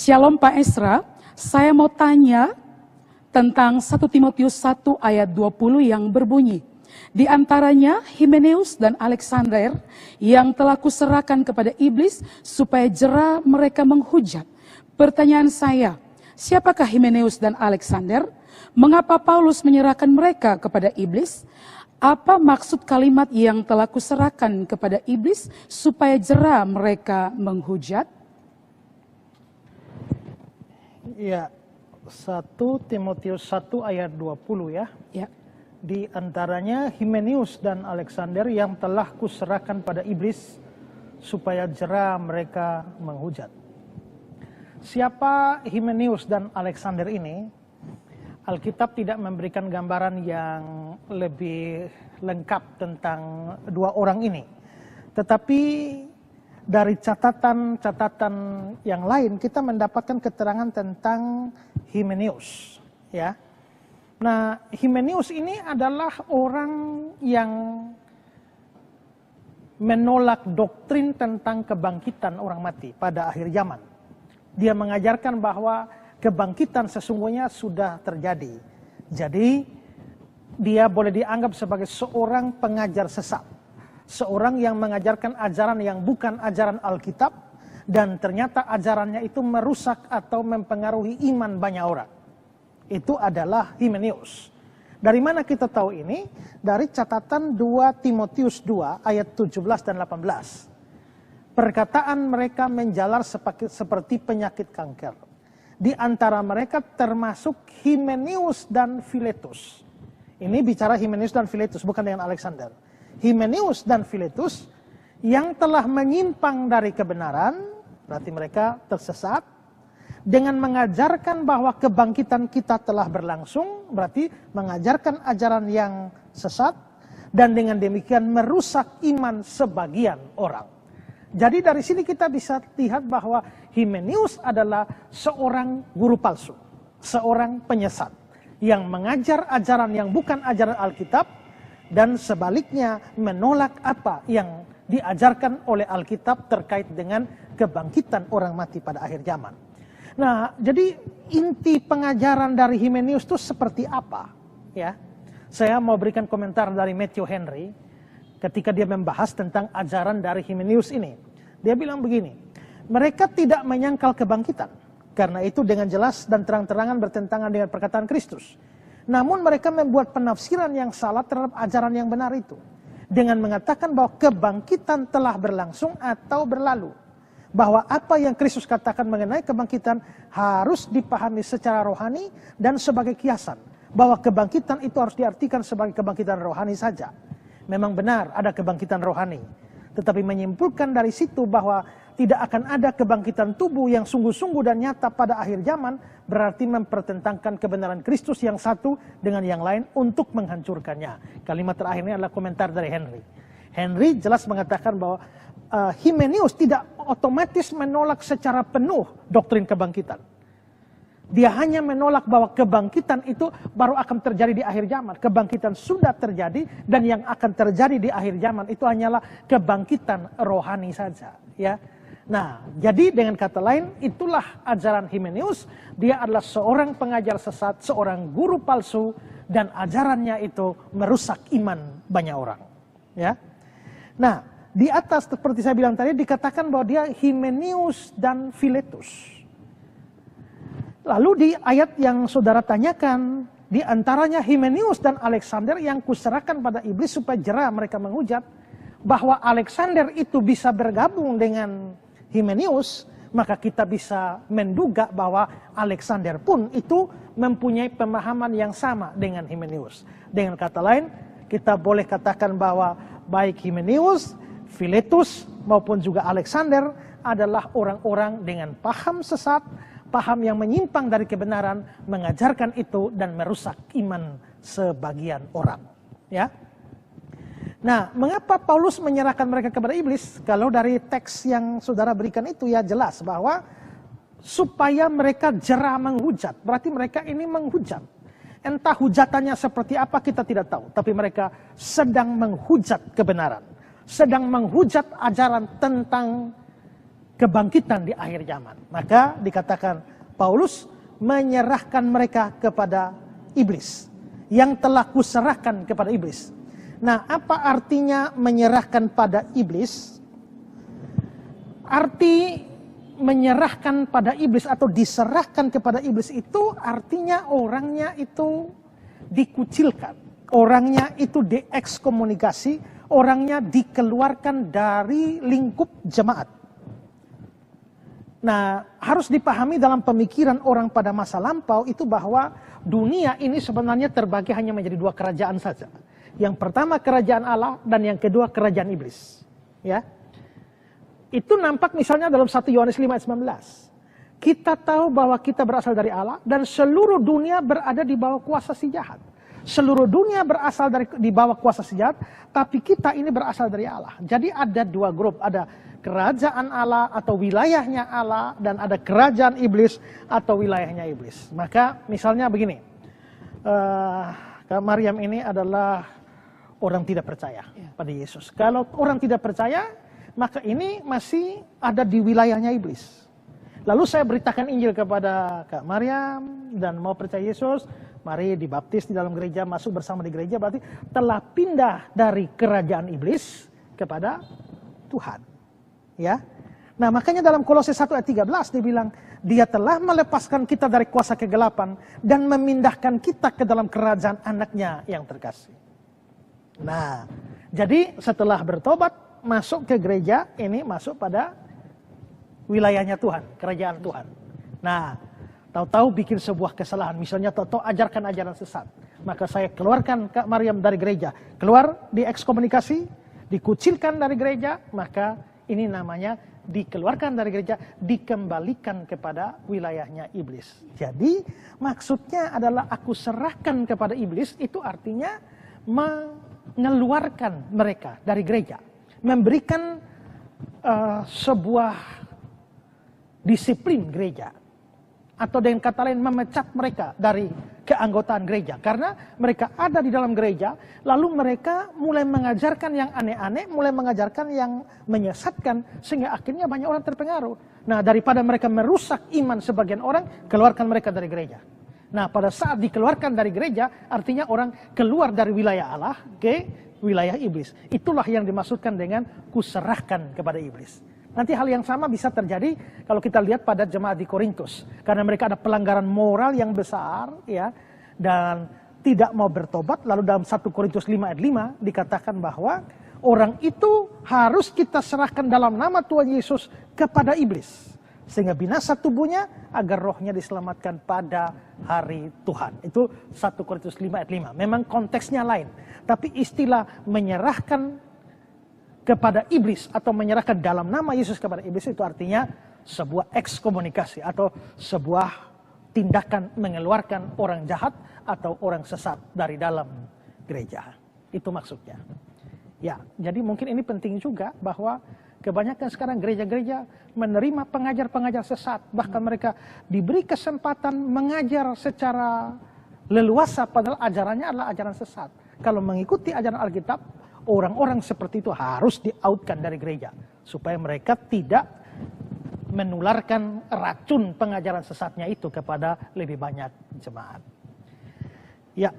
Shalom Pak Esra, saya mau tanya tentang 1 Timotius 1 ayat 20 yang berbunyi, di antaranya Himeneus dan Alexander yang telah kuserahkan kepada iblis supaya jera mereka menghujat. Pertanyaan saya, siapakah Himeneus dan Alexander? Mengapa Paulus menyerahkan mereka kepada iblis? Apa maksud kalimat yang telah kuserahkan kepada iblis supaya jera mereka menghujat? Ya, 1 Timotius 1 ayat 20 ya. Ya. Di antaranya Himeneus dan Alexander yang telah kuserahkan pada iblis supaya jera mereka menghujat. Siapa Himeneus dan Alexander ini? Alkitab tidak memberikan gambaran yang lebih lengkap tentang dua orang ini. Tetapi dari catatan-catatan yang lain kita mendapatkan keterangan tentang Himeneus, ya. Nah, Himeneus ini adalah orang yang menolak doktrin tentang kebangkitan orang mati pada akhir zaman. Dia mengajarkan bahwa kebangkitan sesungguhnya sudah terjadi. Jadi, dia boleh dianggap sebagai seorang pengajar sesat. Seorang yang mengajarkan ajaran yang bukan ajaran Alkitab, dan ternyata ajarannya itu merusak atau mempengaruhi iman banyak orang. Itu adalah Himeneus. Dari mana kita tahu ini? Dari catatan 2 Timotius 2 ayat 17 dan 18. Perkataan mereka menjalar seperti penyakit kanker. Di antara mereka termasuk Himeneus dan Filetus. Ini bicara Himeneus dan Filetus, bukan dengan Alexander. Himeneus dan Filetus yang telah menyimpang dari kebenaran, berarti mereka tersesat, dengan mengajarkan bahwa kebangkitan kita telah berlangsung, berarti mengajarkan ajaran yang sesat, dan dengan demikian merusak iman sebagian orang. Jadi dari sini kita bisa lihat bahwa Himeneus adalah seorang guru palsu, seorang penyesat, yang mengajar ajaran yang bukan ajaran Alkitab, dan sebaliknya menolak apa yang diajarkan oleh Alkitab terkait dengan kebangkitan orang mati pada akhir zaman. Nah, jadi inti pengajaran dari Himeneus itu seperti apa? Ya, saya mau berikan komentar dari Matthew Henry ketika dia membahas tentang ajaran dari Himeneus ini. Dia bilang begini, mereka tidak menyangkal kebangkitan, karena itu dengan jelas dan terang-terangan bertentangan dengan perkataan Kristus. Namun mereka membuat penafsiran yang salah terhadap ajaran yang benar itu, dengan mengatakan bahwa kebangkitan telah berlangsung atau berlalu. Bahwa apa yang Kristus katakan mengenai kebangkitan harus dipahami secara rohani dan sebagai kiasan. Bahwa kebangkitan itu harus diartikan sebagai kebangkitan rohani saja. Memang benar ada kebangkitan rohani. Tetapi menyimpulkan dari situ bahwa tidak akan ada kebangkitan tubuh yang sungguh-sungguh dan nyata pada akhir zaman, berarti mempertentangkan kebenaran Kristus yang satu dengan yang lain untuk menghancurkannya. Kalimat terakhir ini adalah komentar dari Henry. Henry jelas mengatakan bahwa Himeneus tidak otomatis menolak secara penuh doktrin kebangkitan. Dia hanya menolak bahwa kebangkitan itu baru akan terjadi di akhir zaman. Kebangkitan sudah terjadi, dan yang akan terjadi di akhir zaman itu hanyalah kebangkitan rohani saja. Ya. Nah, jadi dengan kata lain, itulah ajaran Himeneus. Dia adalah seorang pengajar sesat, seorang guru palsu, dan ajarannya itu merusak iman banyak orang. Ya. Nah, di atas seperti saya bilang tadi dikatakan bahwa dia Himeneus dan Filetus. Lalu di ayat yang saudara tanyakan, di antaranya Himeneus dan Alexander yang kuserahkan pada iblis supaya jera mereka menghujat, bahwa Alexander itu bisa bergabung dengan Himeneus, maka kita bisa menduga bahwa Alexander pun itu mempunyai pemahaman yang sama dengan Himeneus. Dengan kata lain, kita boleh katakan bahwa baik Himeneus, Filetus maupun juga Alexander adalah orang-orang dengan paham sesat, paham yang menyimpang dari kebenaran, mengajarkan itu dan merusak iman sebagian orang. Ya. Nah, mengapa Paulus menyerahkan mereka kepada iblis? Kalau dari teks yang saudara berikan itu ya jelas bahwa supaya mereka jera menghujat. Berarti mereka ini menghujat. Entah hujatannya seperti apa kita tidak tahu. Tapi mereka sedang menghujat kebenaran. Sedang menghujat ajaran tentang kebangkitan di akhir zaman. Maka dikatakan Paulus menyerahkan mereka kepada iblis, yang telah kuserahkan kepada iblis. Nah, apa artinya menyerahkan pada iblis? Arti menyerahkan pada iblis atau diserahkan kepada iblis itu artinya orangnya itu dikucilkan, orangnya itu diekskomunikasi, orangnya dikeluarkan dari lingkup jemaat. Nah, harus dipahami dalam pemikiran orang pada masa lampau itu bahwa dunia ini sebenarnya terbagi hanya menjadi dua kerajaan saja. Yang pertama kerajaan Allah dan yang kedua kerajaan iblis. Ya. Itu nampak misalnya dalam 1 Yohanes 5 ayat 19. Kita tahu bahwa kita berasal dari Allah dan seluruh dunia berada di bawah kuasa si jahat. Seluruh dunia berasal di bawah kuasa si jahat, tapi kita ini berasal dari Allah. Jadi ada dua grup, ada kerajaan Allah atau wilayahnya Allah dan ada kerajaan iblis atau wilayahnya iblis. Maka misalnya begini, Kak Maryam ini adalah orang tidak percaya pada Yesus. Kalau orang tidak percaya, maka ini masih ada di wilayahnya iblis. Lalu saya beritakan Injil kepada Kak Maryam dan mau percaya Yesus, mari dibaptis di dalam gereja, masuk bersama di gereja, berarti telah pindah dari kerajaan iblis kepada Tuhan. Ya. Nah, makanya dalam Kolose 1 ayat 13 dibilang, dia telah melepaskan kita dari kuasa kegelapan dan memindahkan kita ke dalam kerajaan anaknya yang terkasih. Nah, jadi setelah bertobat, masuk ke gereja, ini masuk pada wilayahnya Tuhan, kerajaan Tuhan. Nah, tahu-tahu bikin sebuah kesalahan, misalnya tahu-tahu ajarkan ajaran sesat. Maka saya keluarkan Kak Maryam dari gereja, keluar diekskomunikasi, dikucilkan dari gereja, maka ini namanya dikeluarkan dari gereja, dikembalikan kepada wilayahnya iblis. Jadi maksudnya adalah aku serahkan kepada iblis, itu artinya mengeluarkan mereka dari gereja. Memberikan sebuah disiplin gereja. Atau dengan kata lain memecat mereka dari keanggotaan gereja. Karena mereka ada di dalam gereja, lalu mereka mulai mengajarkan yang aneh-aneh, mulai mengajarkan yang menyesatkan, sehingga akhirnya banyak orang terpengaruh. Nah, daripada mereka merusak iman sebagian orang, keluarkan mereka dari gereja. Nah, pada saat dikeluarkan dari gereja, artinya orang keluar dari wilayah Allah ke wilayah iblis. Itulah yang dimaksudkan dengan kuserahkan kepada iblis. Nanti hal yang sama bisa terjadi kalau kita lihat pada jemaat di Korintus. Karena mereka ada pelanggaran moral yang besar, ya, dan tidak mau bertobat. Lalu dalam 1 Korintus 5 ayat 5 dikatakan bahwa orang itu harus kita serahkan dalam nama Tuhan Yesus kepada iblis. Sehingga binasa tubuhnya agar rohnya diselamatkan pada hari Tuhan. Itu 1 Korintus 5 ayat 5. Memang konteksnya lain. Tapi istilah menyerahkan kepada iblis atau menyerahkan dalam nama Yesus kepada iblis itu artinya sebuah ekskomunikasi atau sebuah tindakan mengeluarkan orang jahat atau orang sesat dari dalam gereja. Itu maksudnya. Ya, jadi mungkin ini penting juga bahwa kebanyakan sekarang gereja-gereja menerima pengajar-pengajar sesat. Bahkan mereka diberi kesempatan mengajar secara leluasa padahal ajarannya adalah ajaran sesat. Kalau mengikuti ajaran Alkitab, orang-orang seperti itu harus di-outkan dari gereja. Supaya mereka tidak menularkan racun pengajaran sesatnya itu kepada lebih banyak jemaat. Ya.